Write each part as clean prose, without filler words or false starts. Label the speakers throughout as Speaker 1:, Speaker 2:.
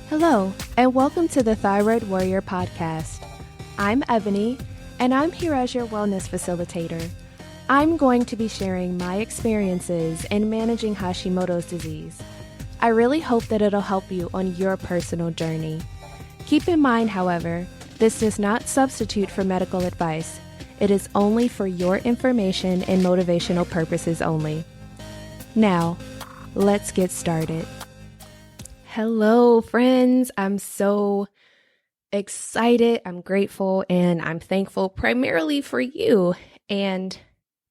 Speaker 1: Hello, and welcome to the Thyroid Warrior podcast. I'm Ebony, and I'm here as your wellness facilitator. I'm going to be sharing my experiences in managing Hashimoto's disease. I really hope that it'll help you on your personal journey. Keep in mind, however, this does not substitute for medical advice. It is only for your information and motivational purposes only. Now, let's get started. Hello, friends. I'm so excited. I'm grateful and I'm thankful primarily for you. And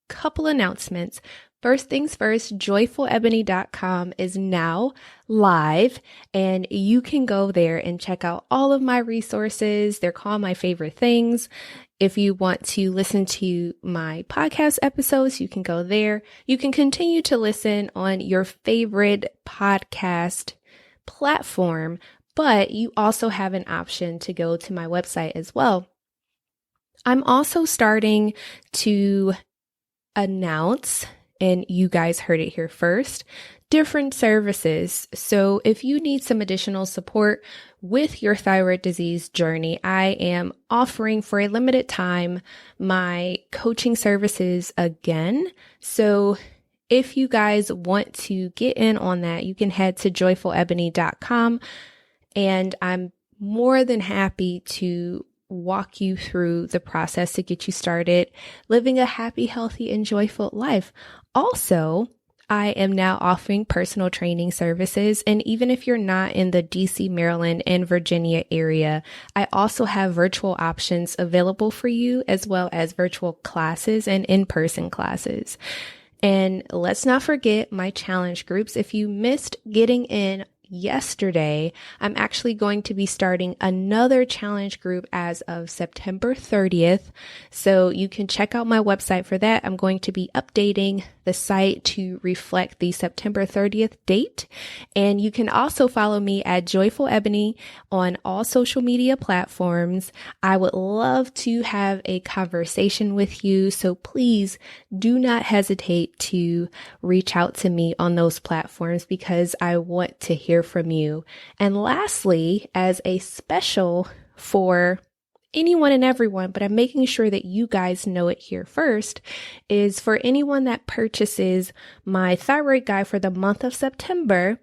Speaker 1: couple announcements. First things first, joyfulebony.com is now live and you can go there and check out all of my resources. They're called My Favorite Things. If you want to listen to my podcast episodes, you can go there. You can continue to listen on your favorite podcast platform, but you also have an option to go to my website as well. I'm also starting to announce, and you guys heard it here first, different services. So if you need some additional support with your thyroid disease journey, I am offering for a limited time my coaching services again. So if you guys want to get in on that, you can head to joyfulebony.com and I'm more than happy to walk you through the process to get you started living a happy, healthy, and joyful life. Also, I am now offering personal training services. And even if you're not in the DC, Maryland, and Virginia area, I also have virtual options available for you, as well as virtual classes and in-person classes. And let's not forget my challenge groups. If you missed getting in yesterday, I'm actually going to be starting another challenge group as of September 30th. So you can check out my website for that. I'm going to be updating the site to reflect the September 30th date. And you can also follow me at Joyful Ebony on all social media platforms. I would love to have a conversation with you. So please do not hesitate to reach out to me on those platforms because I want to hear from you. And lastly, as a special for anyone and everyone, but I'm making sure that you guys know it here first, is for anyone that purchases my thyroid guide for the month of September,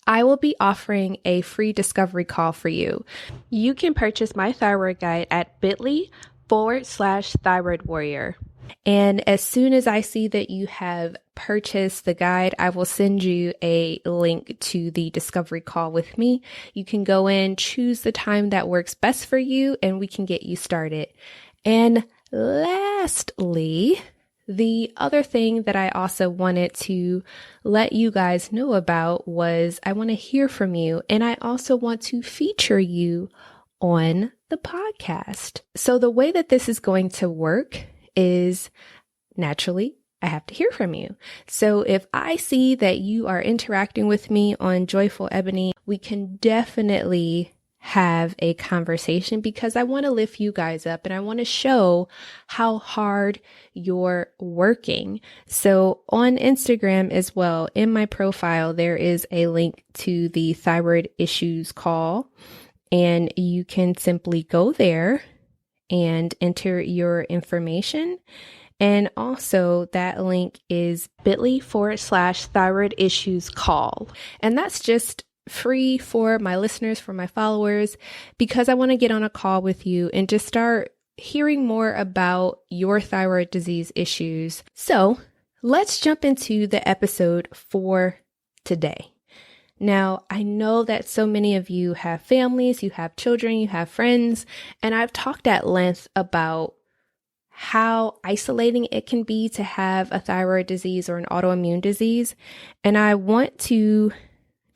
Speaker 1: I will be offering a free discovery call for you. You can purchase my thyroid guide at bit.ly/thyroid warrior. And as soon as I see that you have purchased the guide, I will send you a link to the discovery call with me. You can go in, choose the time that works best for you, and we can get you started. And lastly, the other thing that I also wanted to let you guys know about was I want to hear from you, and I also want to feature you on the podcast. So the way that this is going to work is naturally, I have to hear from you. So if I see that you are interacting with me on Joyful Ebony, we can definitely have a conversation because I want to lift you guys up and I want to show how hard you're working. So on Instagram as well, in my profile, there is a link to the thyroid issues call, and you can simply go there and enter your information. And also that link is bit.ly/thyroid issues call. And that's just free for my listeners, for my followers, because I want to get on a call with you and just start hearing more about your thyroid disease issues. So let's jump into the episode for today. Now, I know that so many of you have families, you have children, you have friends, and I've talked at length about how isolating it can be to have a thyroid disease or an autoimmune disease. And I want to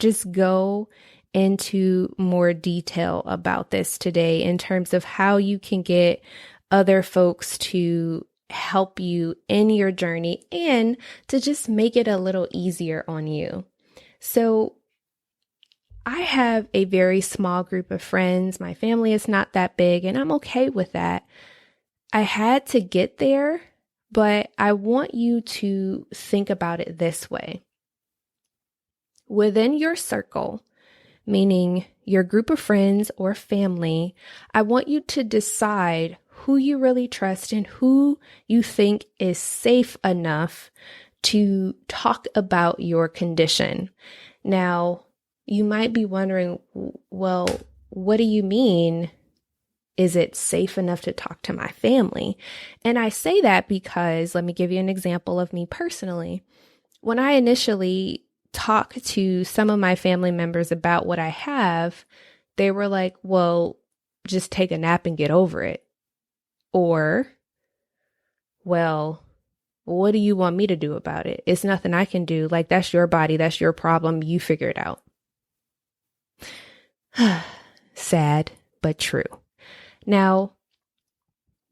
Speaker 1: just go into more detail about this today in terms of how you can get other folks to help you in your journey and to just make it a little easier on you. So I have a very small group of friends. My family is not that big, and I'm okay with that. I had to get there, but I want you to think about it this way. Within your circle, meaning your group of friends or family, I want you to decide who you really trust and who you think is safe enough to talk about your condition. Now, you might be wondering, well, what do you mean? Is it safe enough to talk to my family? And I say that because, let me give you an example of me personally. When I initially talked to some of my family members about what I have, they were like, well, just take a nap and get over it. Or, well, what do you want me to do about it? It's nothing I can do. Like, that's your body. That's your problem. You figure it out. Sad, but true. Now,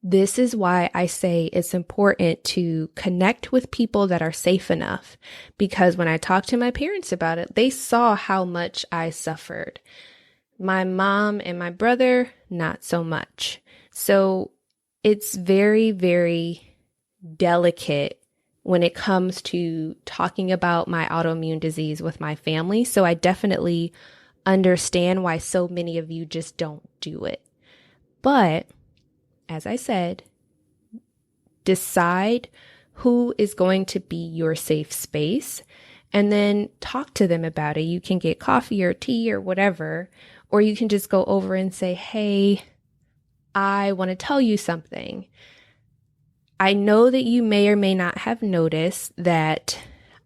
Speaker 1: this is why I say it's important to connect with people that are safe enough, because when I talked to my parents about it, they saw how much I suffered. My mom and my brother, not so much. So it's very, very delicate when it comes to talking about my autoimmune disease with my family. So I definitely understand why so many of you just don't do it. But as I said, decide who is going to be your safe space and then talk to them about it. You can get coffee or tea or whatever, or you can just go over and say, hey, I want to tell you something. I know that you may or may not have noticed that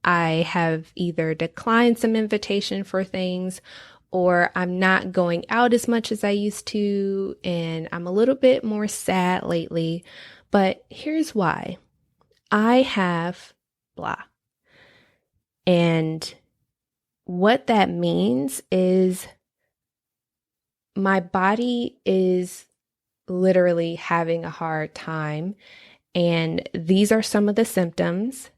Speaker 1: I have either declined some invitation for things, or I'm not going out as much as I used to, and I'm a little bit more sad lately. But here's why. I have blah. And what that means is my body is literally having a hard time. And these are some of the symptoms.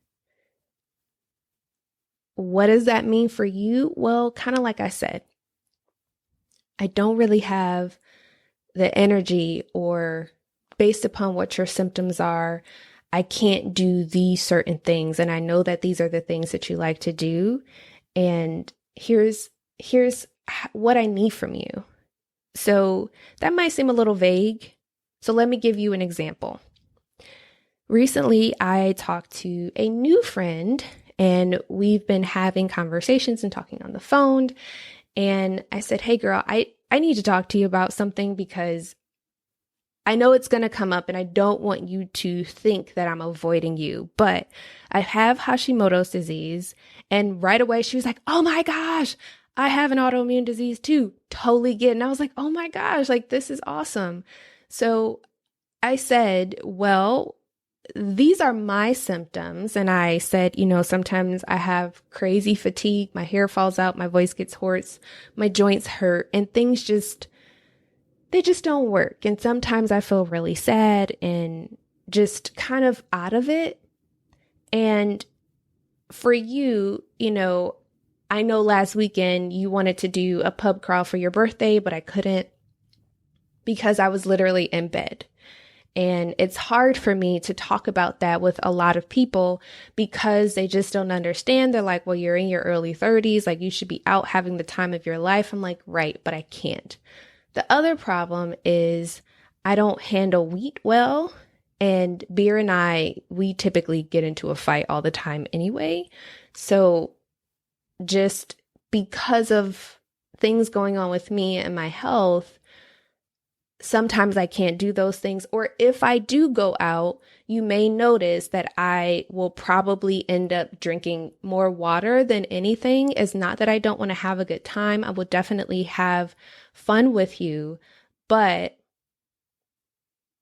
Speaker 1: What does that mean for you? Well, kind of like I said, I don't really have the energy, or based upon what your symptoms are, I can't do these certain things. And I know that these are the things that you like to do. And here's what I need from you. So that might seem a little vague. So let me give you an example. Recently, I talked to a new friend, and we've been having conversations and talking on the phone. And I said, hey girl, I need to talk to you about something, because I know it's going to come up and I don't want you to think that I'm avoiding you, but I have Hashimoto's disease. And right away she was like, oh my gosh, I have an autoimmune disease too. Totally get it. And I was like, oh my gosh, like this is awesome. So I said, well, these are my symptoms. And I said, sometimes I have crazy fatigue. My hair falls out. My voice gets hoarse. My joints hurt, and things they just don't work. And sometimes I feel really sad and just kind of out of it. And for you, I know last weekend you wanted to do a pub crawl for your birthday, but I couldn't because I was literally in bed. And it's hard for me to talk about that with a lot of people because they just don't understand. They're like, well, you're in your early 30s. Like, you should be out having the time of your life. I'm like, right, but I can't. The other problem is I don't handle wheat well. And Beer and I, we typically get into a fight all the time anyway. So just because of things going on with me and my health, sometimes I can't do those things. Or if I do go out, you may notice that I will probably end up drinking more water than anything. It's not that I don't want to have a good time. I will definitely have fun with you, but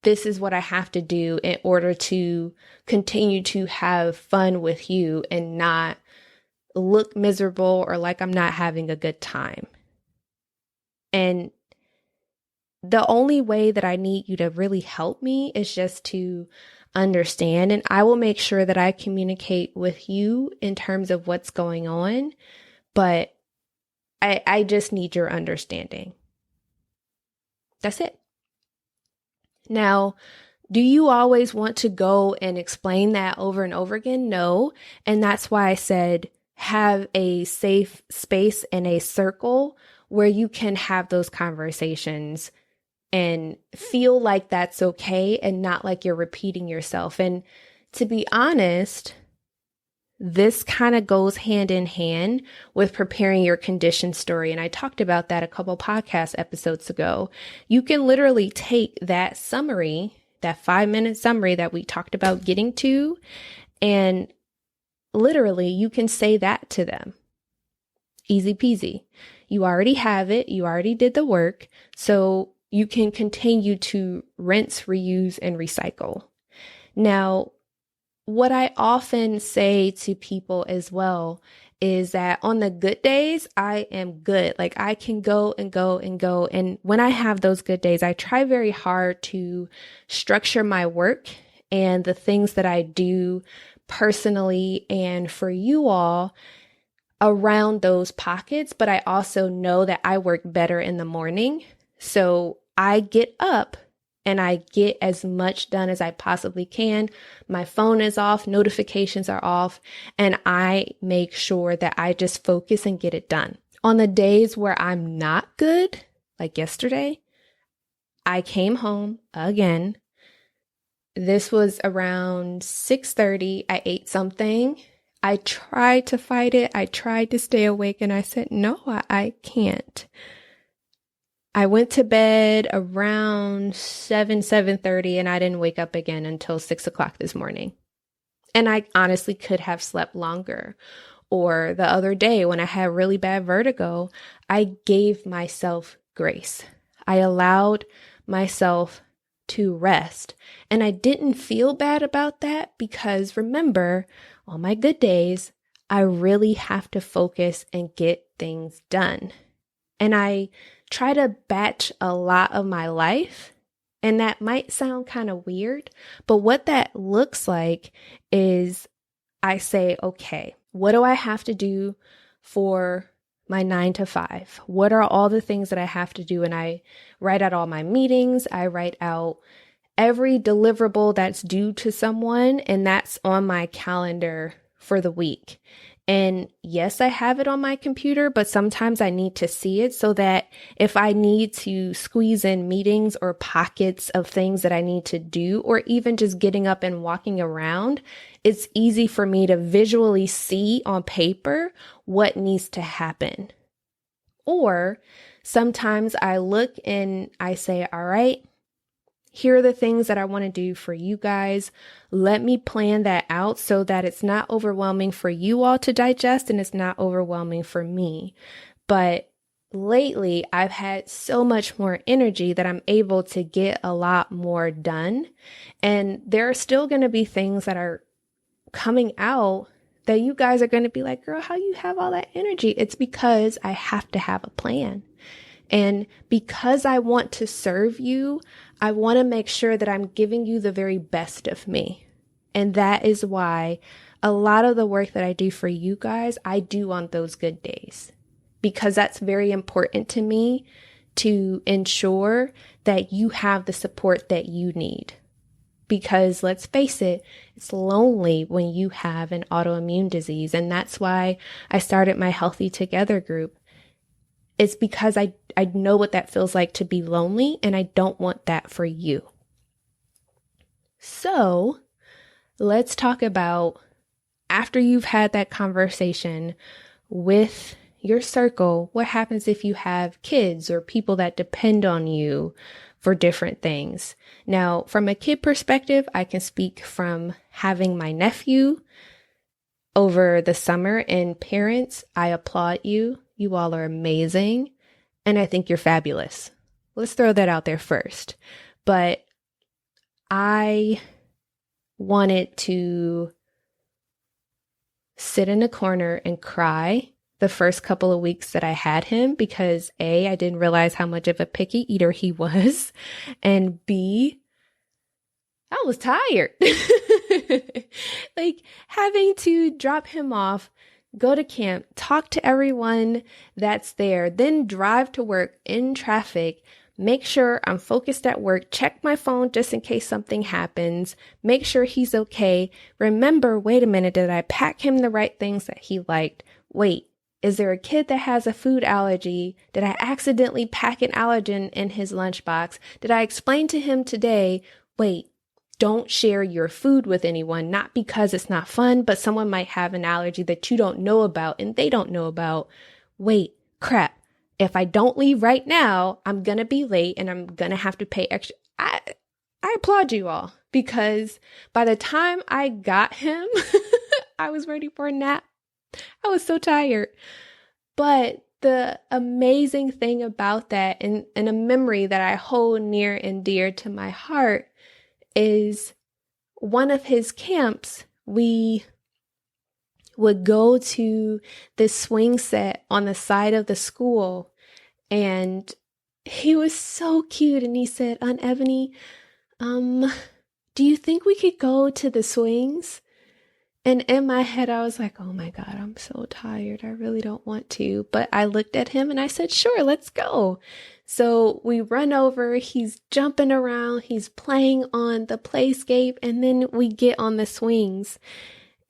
Speaker 1: this is what I have to do in order to continue to have fun with you and not look miserable or like I'm not having a good time. And the only way that I need you to really help me is just to understand. And I will make sure that I communicate with you in terms of what's going on. But I just need your understanding. That's it. Now, do you always want to go and explain that over and over again? No. And that's why I said have a safe space and a circle where you can have those conversations and feel like that's okay and not like you're repeating yourself. And to be honest, this kind of goes hand in hand with preparing your condition story. And I talked about that a couple podcast episodes ago. You can literally take that summary, that 5-minute summary that we talked about getting to, and literally you can say that to them. Easy peasy. You already have it. You already did the work. So you can continue to rinse, reuse, and recycle. Now, what I often say to people as well is that on the good days, I am good. Like I can go and go and go. And when I have those good days, I try very hard to structure my work and the things that I do personally and for you all around those pockets. But I also know that I work better in the morning. So I get up and I get as much done as I possibly can. My phone is off, notifications are off, and I make sure that I just focus and get it done. On the days where I'm not good, like yesterday, I came home again. This was around 6:30. I ate something. I tried to fight it. I tried to stay awake, and I said, no, I can't. I went to bed around 7:30, and I didn't wake up again until 6 o'clock this morning. And I honestly could have slept longer. Or the other day when I had really bad vertigo, I gave myself grace. I allowed myself to rest. And I didn't feel bad about that because remember, on my good days, I really have to focus and get things done. And I try to batch a lot of my life. And that might sound kind of weird, but what that looks like is I say, okay, what do I have to do for my 9 to 5? What are all the things that I have to do? And I write out all my meetings. I write out every deliverable that's due to someone, and that's on my calendar for the week. And yes, I have it on my computer, but sometimes I need to see it so that if I need to squeeze in meetings or pockets of things that I need to do, or even just getting up and walking around, it's easy for me to visually see on paper what needs to happen. Or sometimes I look and I say, all right, here are the things that I want to do for you guys. Let me plan that out so that it's not overwhelming for you all to digest and it's not overwhelming for me. But lately, I've had so much more energy that I'm able to get a lot more done. And there are still going to be things that are coming out that you guys are going to be like, girl, how you have all that energy? It's because I have to have a plan. And because I want to serve you, I want to make sure that I'm giving you the very best of me. And that is why a lot of the work that I do for you guys, I do on those good days, because that's very important to me to ensure that you have the support that you need. Because let's face it, it's lonely when you have an autoimmune disease. And that's why I started my Healthy Together group. It's because I know what that feels like to be lonely, and I don't want that for you. So let's talk about, after you've had that conversation with your circle, what happens if you have kids or people that depend on you for different things. Now, from a kid perspective, I can speak from having my nephew over the summer, and parents, I applaud you. You all are amazing, and I think you're fabulous. Let's throw that out there first. But I wanted to sit in a corner and cry the first couple of weeks that I had him because A, I didn't realize how much of a picky eater he was, and B, I was tired. Like having to drop him off, go to camp, talk to everyone that's there, then drive to work in traffic, make sure I'm focused at work, check my phone just in case something happens, make sure he's okay. Remember, wait a minute, did I pack him the right things that he liked? Wait, Is there a kid that has a food allergy? Did I accidentally pack an allergen in his lunchbox? Did I explain to him today, wait, don't share your food with anyone, not because it's not fun, but someone might have an allergy that you don't know about and they don't know about. Wait, crap. If I don't leave right now, I'm going to be late and I'm going to have to pay extra. I applaud you all, because by the time I got him, I was ready for a nap. I was so tired. But the amazing thing about that, and a memory that I hold near and dear to my heart, is one of his camps, we would go to this swing set on the side of the school, and he was so cute, and he said, Aunt Ebony, do you think we could go to the swings? And in my head, I was like, oh my God, I'm so tired. I really don't want to. But I looked at him and I said, sure, let's go. So we run over, he's jumping around, he's playing on the playscape, and then we get on the swings.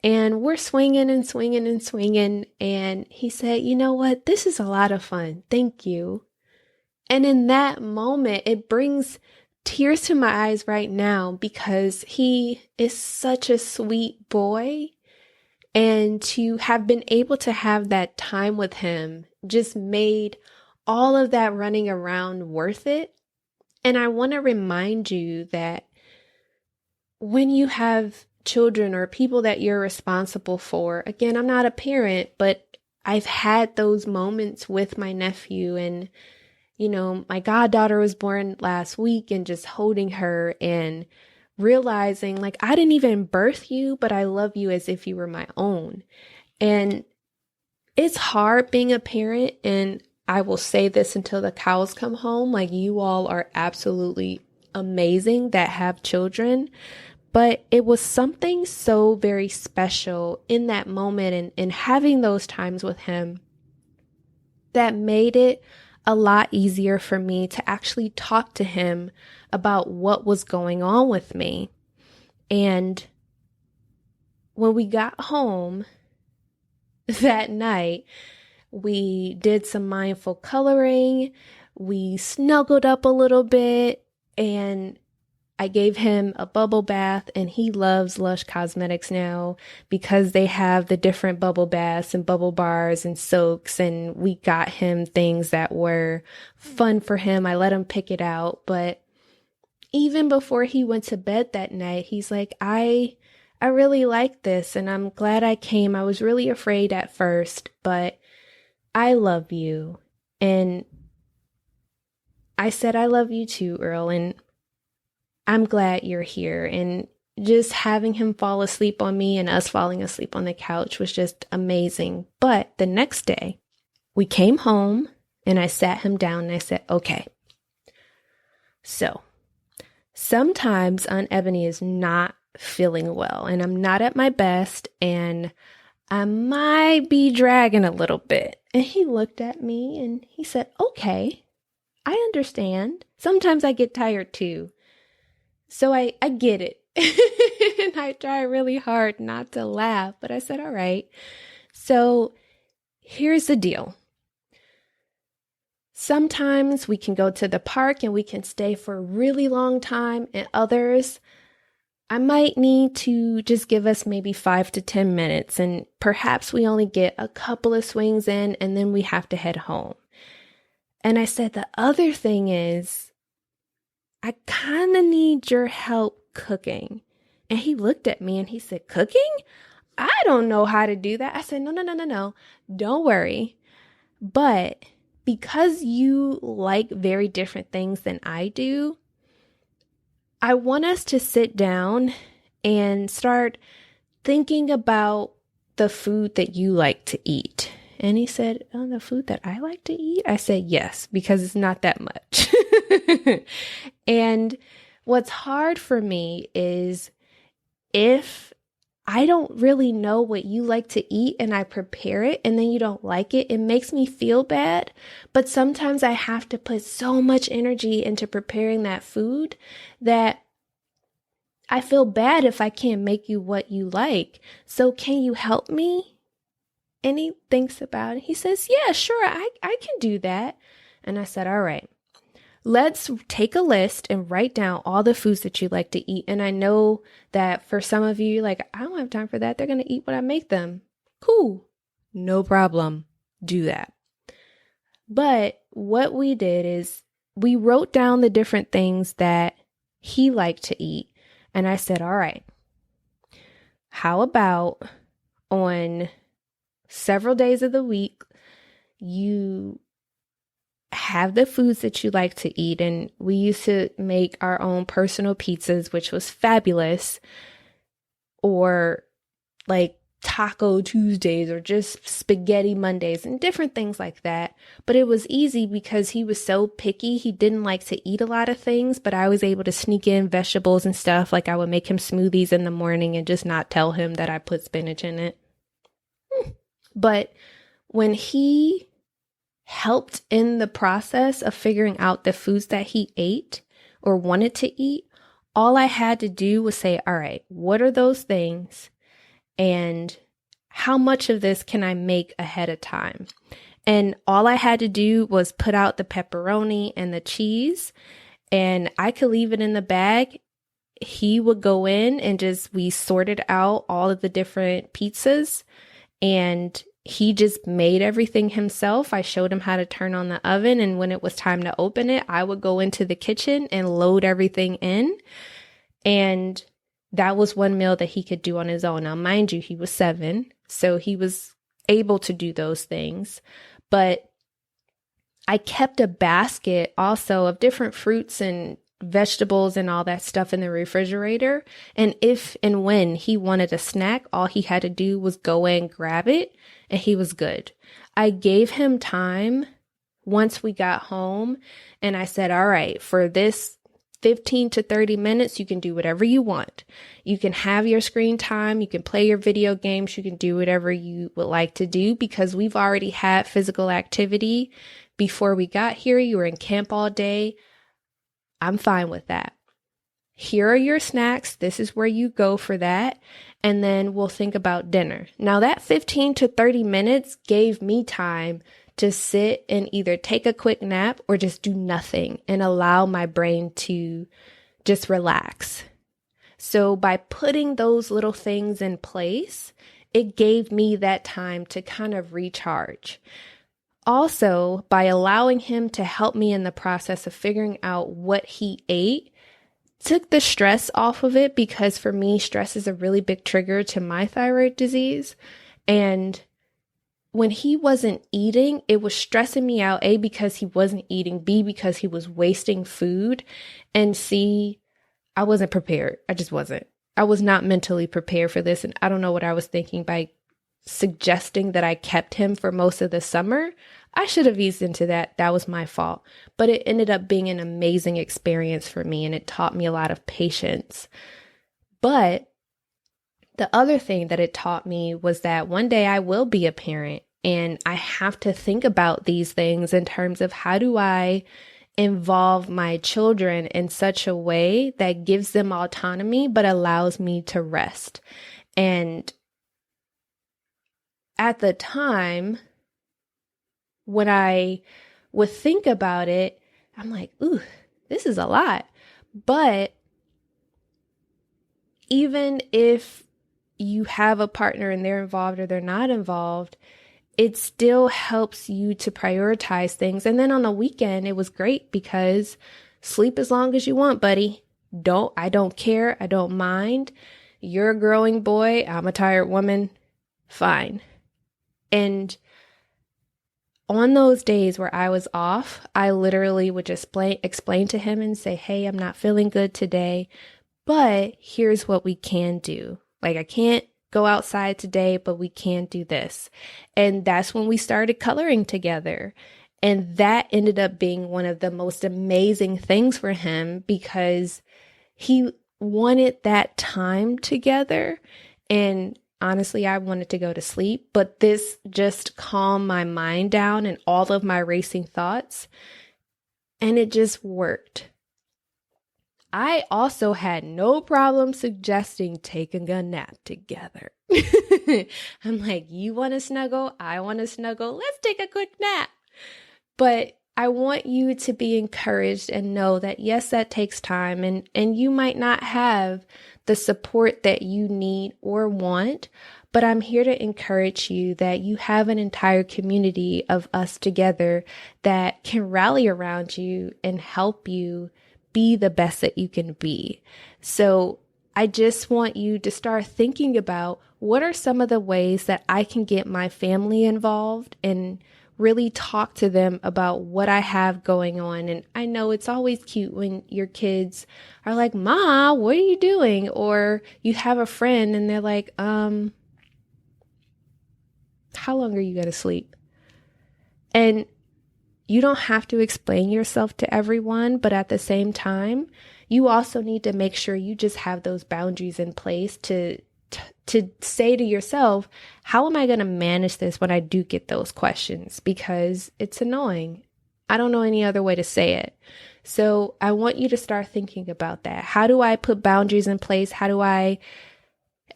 Speaker 1: And we're swinging and swinging and swinging. And he said, you know what? This is a lot of fun. Thank you. And in that moment, it brings tears to my eyes right now, because he is such a sweet boy, and to have been able to have that time with him just made all of that running around worth it. And I want to remind you that when you have children or people that you're responsible for, again, I'm not a parent, but I've had those moments with my nephew, and my goddaughter was born last week, and just holding her and realizing, like, I didn't even birth you, but I love you as if you were my own. And it's hard being a parent. And I will say this until the cows come home, like, you all are absolutely amazing that have children. But it was something so very special in that moment, and having those times with him that made it a lot easier for me to actually talk to him about what was going on with me. And when we got home that night, we did some mindful coloring, we snuggled up a little bit, and I gave him a bubble bath, and he loves Lush Cosmetics now because they have the different bubble baths and bubble bars and soaks, and we got him things that were fun for him. I let him pick it out, but even before he went to bed that night, he's like, I really like this, and I'm glad I came. I was really afraid at first, but I love you. And I said, I love you too, Earl, and I'm glad you're here. And just having him fall asleep on me and us falling asleep on the couch was just amazing. But the next day, we came home and I sat him down and I said, okay, so sometimes Aunt Ebony is not feeling well, and I'm not at my best, and I might be dragging a little bit. And he looked at me and he said, okay, I understand. Sometimes I get tired too. So I get it. And I try really hard not to laugh, but I said, all right. So here's the deal. Sometimes we can go to the park and we can stay for a really long time, and others, I might need to just give us maybe 5 to 10 minutes, and perhaps we only get a couple of swings in and then we have to head home. And I said, the other thing is, I kind of need your help cooking. And he looked at me and he said, cooking? I don't know how to do that. I said, no. Don't worry. But because you like very different things than I do, I want us to sit down and start thinking about the food that you like to eat. And he said, oh, the food that I like to eat? I said, yes, because it's not that much. And what's hard for me is if I don't really know what you like to eat and I prepare it and then you don't like it, it makes me feel bad. But sometimes I have to put so much energy into preparing that food that I feel bad if I can't make you what you like. So can you help me? And he thinks about it. He says, yeah, sure, I can do that. And I said, all right, let's take a list and write down all the foods that you like to eat. And I know that for some of you, like, I don't have time for that. They're going to eat what I make them. Cool. No problem. Do that. But what we did is we wrote down the different things that he liked to eat. And I said, all right, how about on several days of the week, you have the foods that you like to eat. And we used to make our own personal pizzas, which was fabulous, or like Taco Tuesdays or just Spaghetti Mondays and different things like that. But it was easy because he was so picky. He didn't like to eat a lot of things, but I was able to sneak in vegetables and stuff. Like I would make him smoothies in the morning and just not tell him that I put spinach in it. But when he helped in the process of figuring out the foods that he ate or wanted to eat, all I had to do was say, all right, what are those things? And how much of this can I make ahead of time? And all I had to do was put out the pepperoni and the cheese, and I could leave it in the bag. He would go in and we sorted out all of the different pizzas, and he just made everything himself. I showed him how to turn on the oven, and when it was time to open it, I would go into the kitchen and load everything in. And that was one meal that he could do on his own. Now, mind you, he was 7, so he was able to do those things. But I kept a basket also of different fruits and vegetables and all that stuff in the refrigerator. And if and when he wanted a snack, all he had to do was go in, grab it, and he was good. I gave him time once we got home, and I said, all right, for this 15 to 30 minutes, you can do whatever you want. You can have your screen time. You can play your video games. You can do whatever you would like to do because we've already had physical activity before we got here. You were in camp all day. I'm fine with that. Here are your snacks. This is where you go for that. And then we'll think about dinner. Now that 15 to 30 minutes gave me time to sit and either take a quick nap or just do nothing and allow my brain to just relax. So by putting those little things in place, it gave me that time to kind of recharge. Also, by allowing him to help me in the process of figuring out what he ate, took the stress off of it because for me, stress is a really big trigger to my thyroid disease. And when he wasn't eating, it was stressing me out, A, because he wasn't eating, B, because he was wasting food, and C, I wasn't prepared. I just wasn't. I was not mentally prepared for this, and I don't know what I was thinking by suggesting that I kept him for most of the summer. I should have eased into that. That was my fault. But it ended up being an amazing experience for me, and it taught me a lot of patience. But the other thing that it taught me was that one day I will be a parent, and I have to think about these things in terms of how do I involve my children in such a way that gives them autonomy but allows me to rest. And at the time, when I would think about it, I'm like, ooh, this is a lot. But even if you have a partner and they're involved or they're not involved, it still helps you to prioritize things. And then on the weekend, it was great because sleep as long as you want, buddy. I don't care. I don't mind. You're a growing boy. I'm a tired woman. Fine. And on those days where I was off, I literally would just explain to him and say, hey, I'm not feeling good today, but here's what we can do. Like, I can't go outside today, but we can do this. And that's when we started coloring together. And that ended up being one of the most amazing things for him because he wanted that time together. And honestly, I wanted to go to sleep, but this just calmed my mind down and all of my racing thoughts. And it just worked. I also had no problem suggesting taking a nap together. I'm like, you want to snuggle? I want to snuggle. Let's take a quick nap. But I want you to be encouraged and know that, yes, that takes time, and you might not have the support that you need or want, but I'm here to encourage you that you have an entire community of us together that can rally around you and help you be the best that you can be. So I just want you to start thinking about, what are some of the ways that I can get my family involved and really talk to them about what I have going on. And I know it's always cute when your kids are like, "Ma, what are you doing?" Or you have a friend and they're like, how long are you going to sleep? And you don't have to explain yourself to everyone, but at the same time, you also need to make sure you just have those boundaries in place to say to yourself, how am I going to manage this when I do get those questions? Because it's annoying. I don't know any other way to say it. So I want you to start thinking about that. How do I put boundaries in place? How do I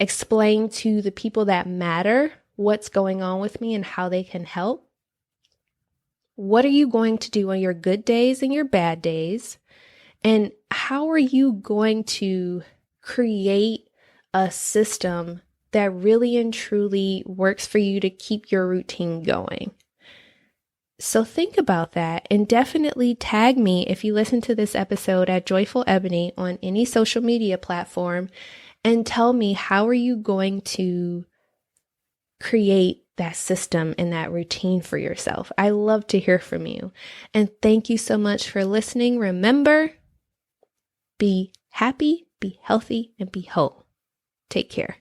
Speaker 1: explain to the people that matter what's going on with me and how they can help? What are you going to do on your good days and your bad days? And how are you going to create a system that really and truly works for you to keep your routine going? So think about that, and definitely tag me if you listen to this episode at Joyful Ebony on any social media platform, and tell me, how are you going to create that system and that routine for yourself? I love to hear from you. And thank you so much for listening. Remember, be happy, be healthy, and be whole. Take care.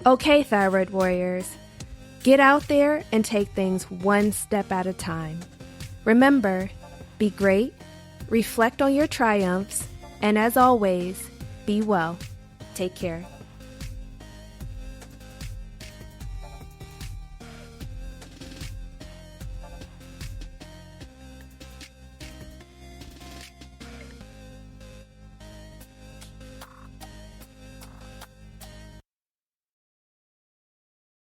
Speaker 1: Okay, thyroid warriors, get out there and take things one step at a time. Remember, be great, reflect on your triumphs, and as always, be well. Take care.